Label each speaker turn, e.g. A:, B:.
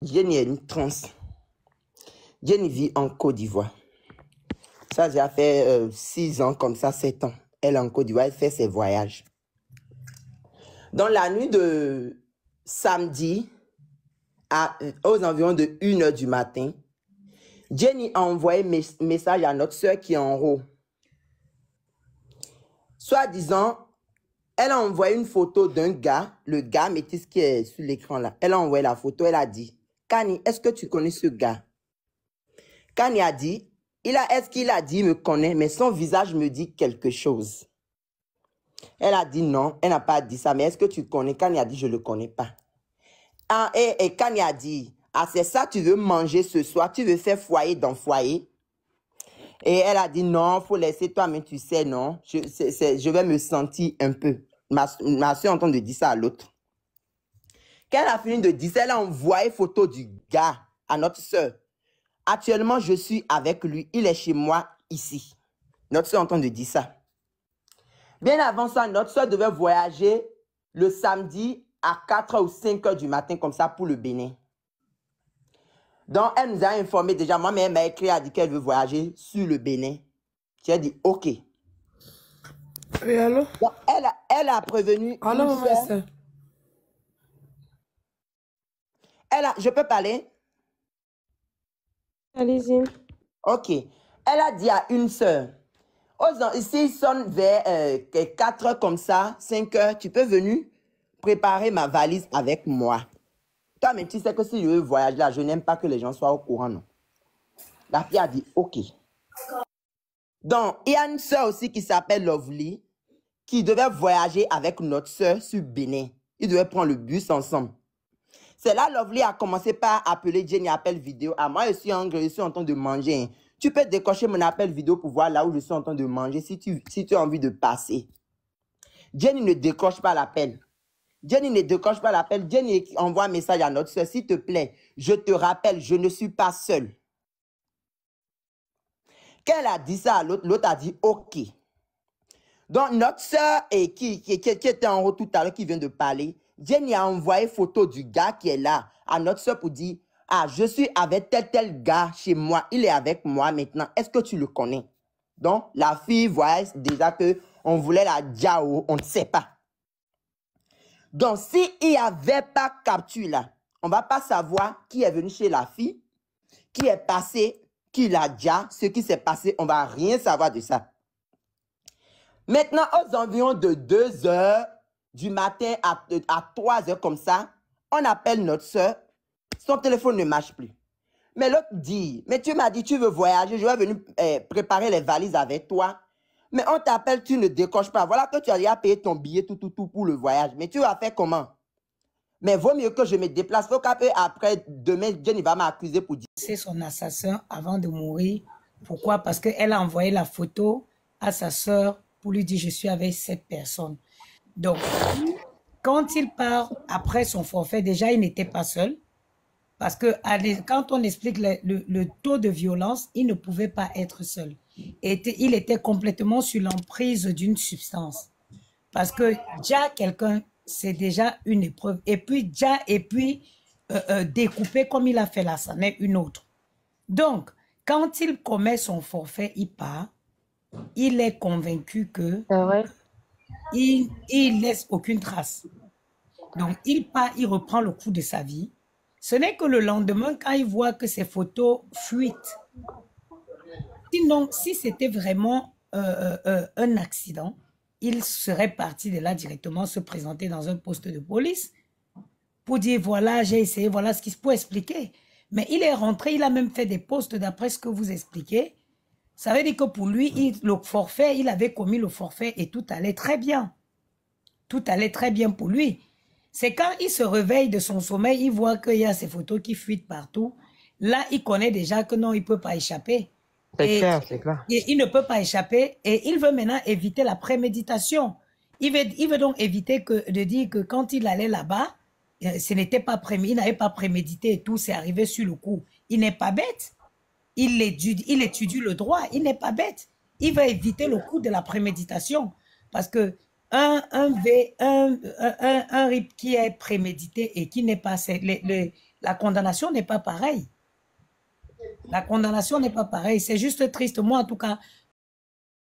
A: Jenny est une trans. Jenny vit en Côte d'Ivoire. Ça a déjà fait 6 ans comme ça, 7 ans. Elle est en Côte d'Ivoire, elle fait ses voyages. Dans la nuit de samedi, aux environs de 1h du matin, Jenny a envoyé un message à notre soeur qui est en haut. Soit disant, elle a envoyé une photo d'un gars, le gars métis qui est sur l'écran là. Elle a envoyé la photo, elle a dit, Kani, est-ce que tu connais ce gars? Kani a dit, est-ce qu'il a dit, il me connaît, mais son visage me dit quelque chose. Elle a dit non, elle n'a pas dit ça, mais est-ce que tu connais? Kani a dit, je ne le connais pas. Et Kani a dit, c'est ça, tu veux manger ce soir, tu veux faire foyer dans foyer? Et elle a dit, non, il faut laisser toi, mais tu sais, non, je vais me sentir un peu. Ma soeur entend de dire ça à l'autre. Quand elle a fini de dire ça, elle a envoyé photo du gars à notre soeur. Actuellement, je suis avec lui, il est chez moi ici. Notre soeur entend de dire ça. Bien avant ça, notre soeur devait voyager le samedi à 4h ou 5h du matin, comme ça, pour le Bénin. Donc, elle nous a informé déjà. Moi, mais elle m'a écrit, elle a dit qu'elle veut voyager sur le Bénin. J'ai dit, OK.
B: Oui, allô?
A: Donc, elle a prévenu.
B: Allô, maman.
A: Je peux parler?
C: Allez-y.
A: OK. Elle a dit à une sœur, ici, il sonne vers 4h comme ça, 5h, tu peux venir préparer ma valise avec moi. Toi, mais tu sais que si je veux voyager là, je n'aime pas que les gens soient au courant, non? La fille a dit, OK. Donc, il y a une sœur aussi qui s'appelle Lovely, qui devait voyager avec notre sœur sur Bénin. Ils devaient prendre le bus ensemble. C'est là, Lovely a commencé par appeler Jenny appel vidéo. Ah, moi, je suis en train de manger. Hein. Tu peux décocher mon appel vidéo pour voir là où je suis en train de manger si tu as envie de passer. Jenny ne décroche pas l'appel. Jenny ne décroche pas l'appel. Jenny envoie un message à notre soeur. S'il te plaît, je te rappelle, je ne suis pas seule. Quand elle a dit ça à l'autre, l'autre a dit OK. Donc, notre soeur qui était en haut tout à l'heure, qui vient de parler, Jenny a envoyé photo du gars qui est là à notre soeur pour dire, ah, je suis avec tel gars chez moi, il est avec moi maintenant, est-ce que tu le connais? Donc, la fille voyait déjà qu'on voulait la diao, on ne sait pas. Donc, s'il n'y avait pas capture là, on ne va pas savoir qui est venu chez la fille, qui est passé, qui l'a déjà, ce qui s'est passé, on ne va rien savoir de ça. Maintenant, aux environs de 2h du matin à 3h comme ça, on appelle notre soeur, son téléphone ne marche plus. Mais l'autre dit, mais tu m'as dit tu veux voyager, je vais venir préparer les valises avec toi. Mais on t'appelle, tu ne décoches pas. Voilà que tu as déjà payé ton billet, tout pour le voyage. Mais tu vas faire comment? Mais vaut mieux que je me déplace. Faut qu'après, demain, Jenny va m'accuser pour dire.
D: C'est son assassin avant de mourir. Pourquoi? Parce qu'elle a envoyé la photo à sa sœur pour lui dire je suis avec cette personne. Donc, quand il part après son forfait, déjà il n'était pas seul. Parce que quand on explique le taux de violence, il ne pouvait pas être seul. Il était complètement sur l'emprise d'une substance. Parce que déjà quelqu'un, c'est déjà une épreuve. Et puis déjà, découpé comme il a fait là, ça n'est une autre. Donc, quand il commet son forfait, il part. Il est convaincu que il laisse aucune trace. Donc, il part, il reprend le cours de sa vie. Ce n'est que le lendemain, quand il voit que ses photos fuitent. Sinon, si c'était vraiment un accident, il serait parti de là directement se présenter dans un poste de police pour dire, voilà, j'ai essayé, voilà ce qu'il faut expliquer. Mais il est rentré, il a même fait des postes d'après ce que vous expliquez. Ça veut dire que pour lui, le forfait, il avait commis le forfait et tout allait très bien. Tout allait très bien pour lui. C'est quand il se réveille de son sommeil, il voit qu'il y a ces photos qui fuitent partout. Là, il connaît déjà que non, il ne peut pas échapper.
B: C'est clair, c'est clair.
D: Et il ne peut pas échapper et il veut maintenant éviter la préméditation. Il veut donc éviter de dire que quand il allait là-bas, ce n'était pas il n'avait pas prémédité et tout, c'est arrivé sur le coup. Il n'est pas bête. Il étudie le droit, il n'est pas bête. Il va éviter le coup de la préméditation parce que un RIP qui est prémédité et qui n'est pas... la condamnation n'est pas pareille. La condamnation n'est pas pareille. C'est juste triste. Moi, en tout cas,